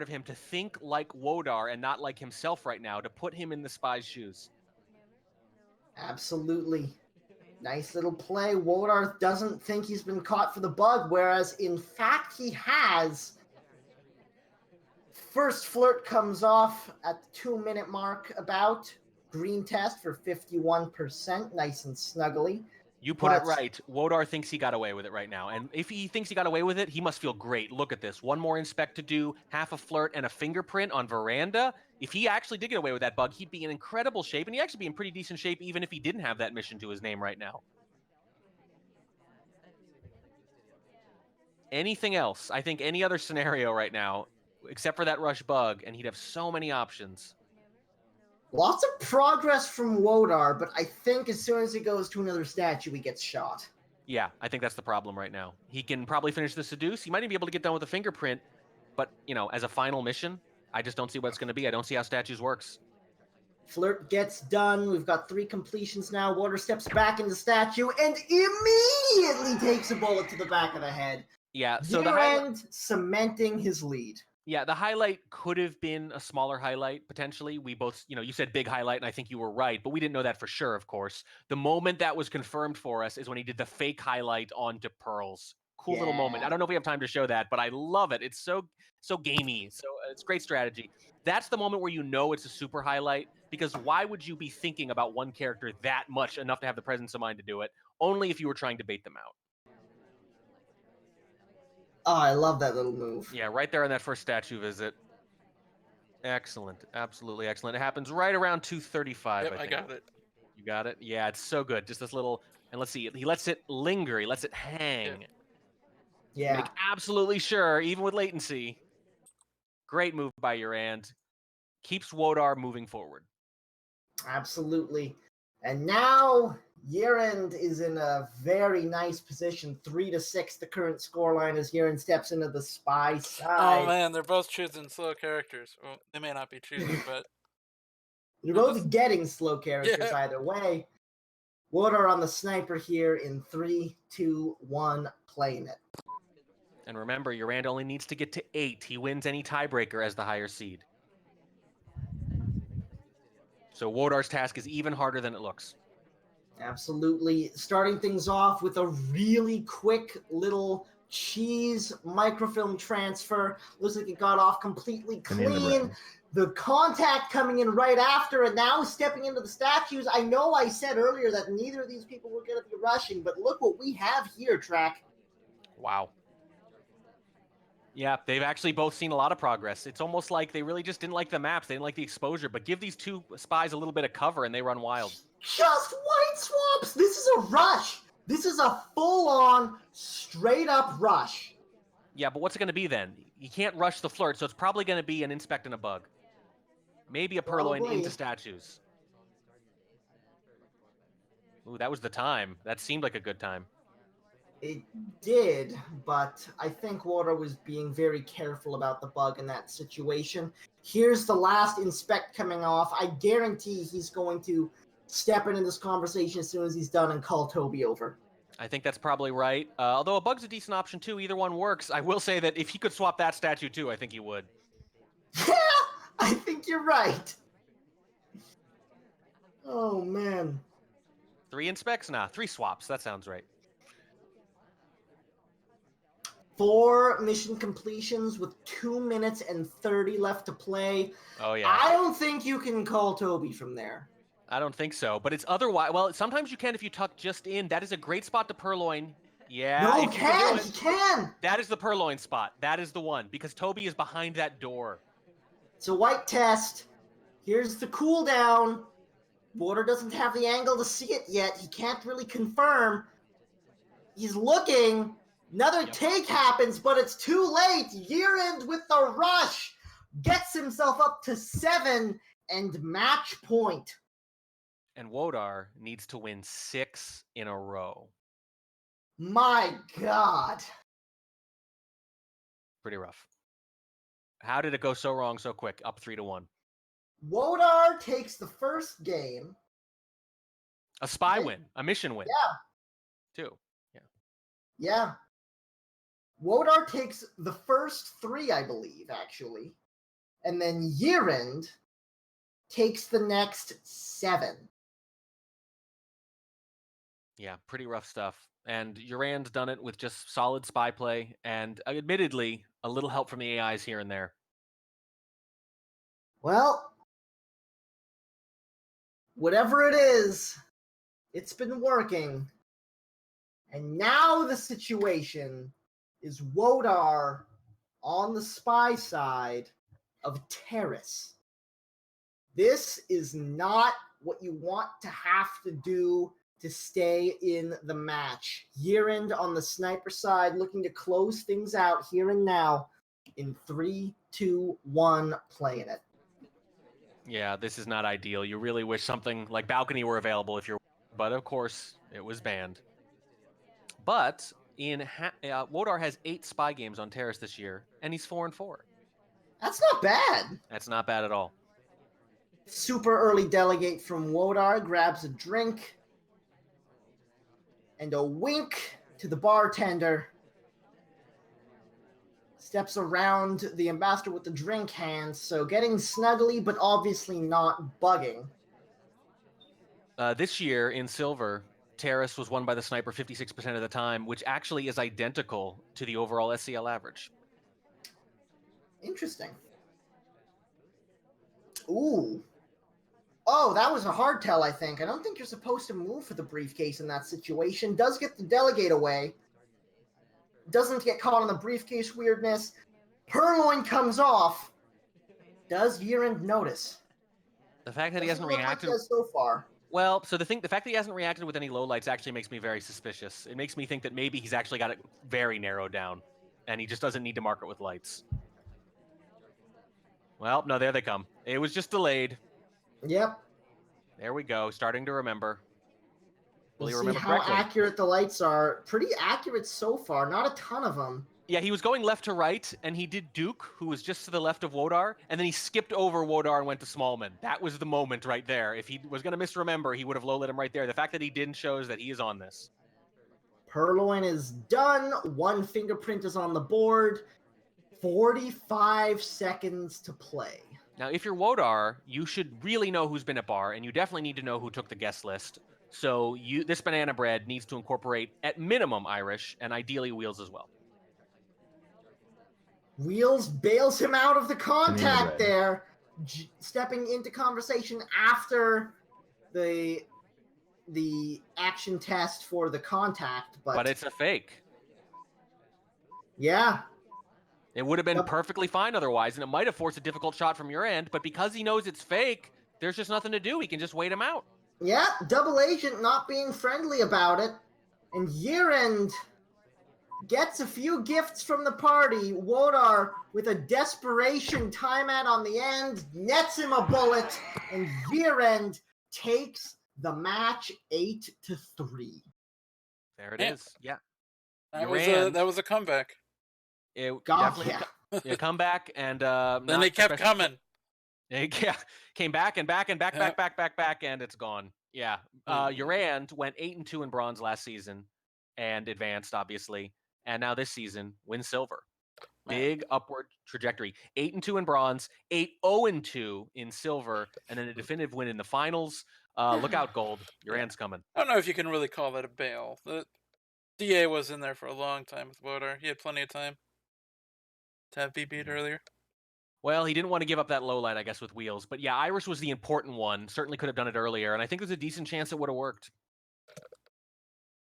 of him to think like Wodar and not like himself right now, to put him in the spy's shoes. Absolutely. Nice little play. Wodar doesn't think he's been caught for the bug, whereas in fact he has. First flirt comes off at the 2-minute mark about. Green test for 51%, nice and snuggly. You put it right. Wodar thinks he got away with it right now. And if he thinks he got away with it, he must feel great. Look at this. One more inspect to do, half a flirt, and a fingerprint on Veranda. If he actually did get away with that bug, he'd be in incredible shape. And he'd actually be in pretty decent shape even if he didn't have that mission to his name right now. Anything else? I think any other scenario right now, except for that rush bug, and he'd have so many options. Lots of progress from Wodar, but I think as soon as he goes to another statue, he gets shot. Yeah, I think that's the problem right now. He can probably finish the seduce. He might even be able to get done with a fingerprint, but, you know, as a final mission, I just don't see what it's going to be. I don't see how statues works. Flirt gets done. We've got 3 completions now. Wodar steps back in the statue and immediately takes a bullet to the back of the head. Yeah, so YerAnd cementing his lead. Yeah, the highlight could have been a smaller highlight, potentially. We both, you know, you said big highlight, and I think you were right, but we didn't know that for sure, of course. The moment that was confirmed for us is when he did the fake highlight onto Pearls. Cool little moment. I don't know if we have time to show that, but I love it. It's so gamey. So it's great strategy. That's the moment where you know it's a super highlight, because why would you be thinking about one character that much enough to have the presence of mind to do it? Only if you were trying to bait them out. Oh, I love that little move. Yeah, right there on that first statue visit. Excellent. Absolutely excellent. It happens right around 2:35, Yep, I think. I got it. You got it? Yeah, it's so good. Just this little, and let's see, he lets it linger. He lets it hang. Yeah. Make absolutely sure, even with latency. Great move by YerAnd. Keeps Wodar moving forward. Absolutely. And now YerAnd is in a very nice position, 3-6. The current scoreline as YerAnd steps into the spy side. Oh man, they're both choosing slow characters. Well, they may not be choosing, but they're both getting slow characters either way. Wodar on the sniper here in 3, 2, 1, playing it. And remember, YerAnd only needs to get to 8. He wins any tiebreaker as the higher seed. So Wodar's task is even harder than it looks. Absolutely. Starting things off with a really quick little cheese microfilm transfer. Looks like it got off completely clean. The contact coming in right after, and now stepping into the statues. I know I said earlier that neither of these people were going to be rushing, but look what we have here, Track. Wow. Yeah, they've actually both seen a lot of progress. It's almost like they really just didn't like the maps. They didn't like the exposure, but give these two spies a little bit of cover and they run wild. Just white swaps! This is a rush! This is a full-on, straight-up rush. Yeah, but what's it going to be then? You can't rush the flirt, so it's probably going to be an inspect and a bug. Maybe a purloin into statues. Ooh, that was the time. That seemed like a good time. It did, but I think Wodar was being very careful about the bug in that situation. Here's the last inspect coming off. I guarantee he's going to step into this conversation as soon as he's done and call Toby over. I think that's probably right. Although a bug's a decent option too. Either one works. I will say that if he could swap that statue too, I think he would. Yeah, I think you're right. Oh, man. 3 inspects? Nah, 3 swaps. That sounds right. 4 mission completions with 2 minutes and 30 left to play. Oh, yeah. I don't think you can call Toby from there. I don't think so, but it's otherwise. Well, sometimes you can if you tuck just in. That is a great spot to purloin. Yeah. No, he can. That is the purloin spot. That is the one, because Toby is behind that door. It's a white test. Here's the cooldown. Wodar doesn't have the angle to see it yet. He can't really confirm. He's looking. Another take happens, but it's too late. YerAnd with the rush gets himself up to 7 and match point. And Wodar needs to win 6 in a row. My God. Pretty rough. How did it go so wrong so quick? Up 3-1. Wodar takes the first game. A spy win. A mission win. Yeah. 2. Yeah. Yeah. Wodar takes the first 3, I believe, actually. And then YerAnd takes the next 7. Yeah, pretty rough stuff. And YerAnd's done it with just solid spy play and admittedly a little help from the AIs here and there. Well, whatever it is, it's been working. And now the situation is Wodar on the spy side of Terrace. This is not what you want to have to do to stay in the match. YerAnd on the sniper side looking to close things out here and now in 3, 2, 1, playing it. Yeah, this is not ideal. You really wish something like Balcony were available if you're, but of course it was banned. But Wodar has 8 spy games on Terrace this year, and he's 4-4. That's not bad. That's not bad at all. Super early delegate from Wodar grabs a drink and a wink to the bartender. Steps around the ambassador with the drink hands, so getting snuggly, but obviously not bugging. This year in Silver, Terrace was won by the sniper 56% of the time, which actually is identical to the overall SCL average. Interesting. Ooh. Oh, that was a hard tell, I think. I don't think you're supposed to move for the briefcase in that situation. Does get the delegate away. Doesn't get caught on the briefcase weirdness. Purloin comes off. Does YerAnd notice? The fact that he hasn't Doesn't look like reacted he has so far. well, so the fact that he hasn't reacted with any lowlights actually makes me very suspicious. It makes me think that maybe he's actually got it very narrowed down, and he just doesn't need to mark it with lights. Well, no, there they come. It was just delayed. Yep. There we go. Starting to remember. Will We'll he see remember how correctly? accurate the lights are. Pretty accurate so far. Not a ton of them. Yeah, he was going left to right, and he did Duke, who was just to the left of Wodar, and then he skipped over Wodar and went to Smallman. That was the moment right there. If he was going to misremember, he would have low-lit him right there. The fact that he didn't shows that he is on this. Purloin is done. One fingerprint is on the board. 45 seconds to play. Now, if you're Wodar, you should really know who's been at bar, and you definitely need to know who took the guest list. So this banana bread needs to incorporate, at minimum, Irish, and ideally Wheels as well. Wheels bails him out of the contact bread. there, stepping into conversation after the action test for the contact. But it's a fake. Yeah. It would have been Yep. perfectly fine otherwise, and it might have forced a difficult shot from your end, but because he knows it's fake, there's just nothing to do. He can just wait him out. Yeah, double agent not being friendly about it. And YerAnd gets a few gifts from the party. Wodar, with a desperation timeout on the end, nets him a bullet, and YerAnd takes the match 8-3. There it Yeah. is. Yeah. That was a comeback. It God, definitely yeah. a comeback, and Then they kept coming. Yeah, came back and back and back, Yeah. back, and it's gone. Yeah. YerAnd went 8-2 in bronze last season and advanced, obviously. And now this season, wins silver. Big upward trajectory. 8-2 in bronze, 8-0-2 in silver, and then a definitive win in the finals. Look out, gold. YerAnd's coming. I don't know if you can really call that a bail. The DA was in there for a long time with Wodar. He had plenty of time to have B beat earlier. Well, he didn't want to give up that low light, I guess, with Wheels. But yeah, Irish was the important one. Certainly could have done it earlier, and I think there's a decent chance it would have worked.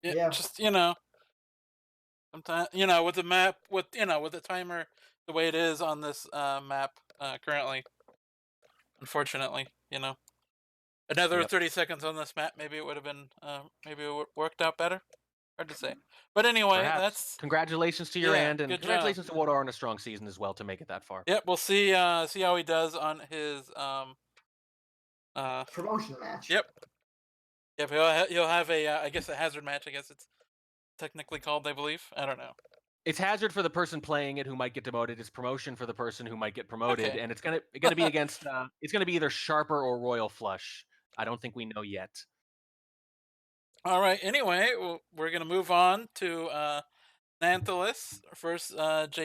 Yeah. Just, sometimes, with the map, with the timer the way it is on this map currently, unfortunately, another Yep. 30 seconds on this map, maybe it would have been, maybe it worked out better. Hard to say. But anyway, Perhaps. That's Congratulations to Yeah, YerAnd, and good congratulations to Wodar on a strong season as well to make it that far. Yep, we'll see how he does on his Promotion match. Yep, he'll have a I guess a hazard match. I guess it's technically called. I believe. I don't know. It's hazard for the person playing it who might get demoted. It's promotion for the person who might get promoted, Okay. and it's gonna be against. It's gonna be either Sharper or Royal Flush. I don't think we know yet. All right. Anyway, we're gonna move on to Nanthalis. First,